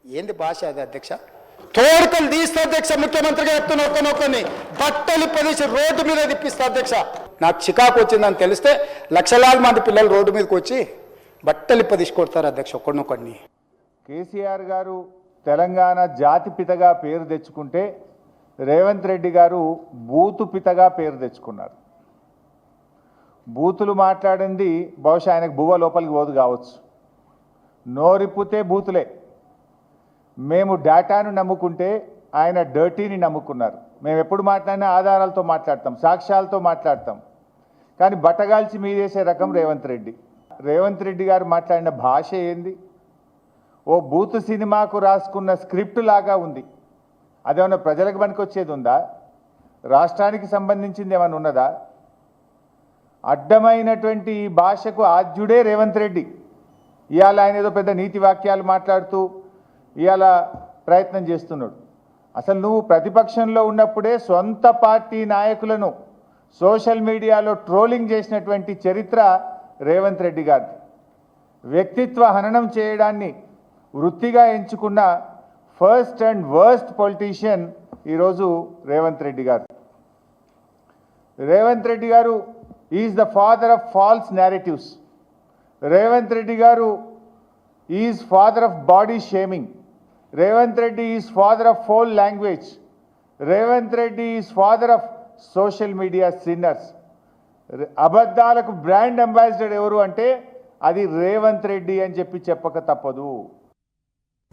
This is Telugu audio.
ఏంది భాష అది అధ్యక్ష? తోడుకలు తీస్తే అధ్యక్ష, ముఖ్యమంత్రిగా చెప్తున్న ఒక్కనొక్కని బట్టలు పదేసి రోడ్డు మీద తిప్పిస్తా అధ్యక్ష. నాకు చికాకు వచ్చిందని తెలిస్తే లక్షలాది మంది పిల్లలు రోడ్డు మీదకి వచ్చి బట్టలు పదిసి కొడతారు అధ్యక్ష ఒక్కడినొక్కడిని. కేసీఆర్ గారు తెలంగాణ జాతిపితగా పేరు తెచ్చుకుంటే రేవంత్ రెడ్డి గారు బూతు పితగా పేరు తెచ్చుకున్నారు. బూతులు మాట్లాడింది బహుశా ఆయనకు బువ్వ లోపలికి పోదు కావచ్చు. నోరిప్పితే బూతులే. మేము డేటాను నమ్ముకుంటే ఆయన డర్టీని నమ్ముకున్నారు. మేము ఎప్పుడు మాట్లాడినా ఆధారాలతో మాట్లాడతాం, సాక్ష్యాలతో మాట్లాడతాం. కానీ బట్టగాల్చి మీదేసే రకం రేవంత్ రెడ్డి. రేవంత్ రెడ్డి గారు మాట్లాడిన భాష ఏంది? ఓ బూతు సినిమాకు రాసుకున్న స్క్రిప్ట్ లాగా ఉంది. అదేమన్నా ప్రజలకు పనికొచ్చేది ఉందా? రాష్ట్రానికి సంబంధించింది ఏమైనా ఉన్నదా? అడ్డమైనటువంటి ఈ భాషకు ఆద్యుడే రేవంత్ రెడ్డి. ఇవాళ ఆయన ఏదో పెద్ద నీతి వాక్యాలు మాట్లాడుతూ ఇవాళ ప్రయత్నం చేస్తున్నాడు. అసలు నువ్వు ప్రతిపక్షంలో ఉన్నప్పుడే సొంత పార్టీ నాయకులను సోషల్ మీడియాలో ట్రోలింగ్ చేసినటువంటి చరిత్ర రేవంత్ రెడ్డి గారిది. వ్యక్తిత్వ హననం చేయడాన్ని వృత్తిగా ఎంచుకున్న ఫస్ట్ అండ్ వర్స్ట్ పొలిటీషియన్ ఈరోజు రేవంత్ రెడ్డి గారు. Revanth Reddy garu is the father of false narratives. Revanth Reddy garu is father of body shaming. Revanth Reddy is father of foul language. Revanth Reddy is father of social media sinners. అబద్ధాలకు బ్రాండ్ అంబాసిడర్ ఎవరు అంటే అది రేవంత్ రెడ్డి అని చెప్పక తప్పదు.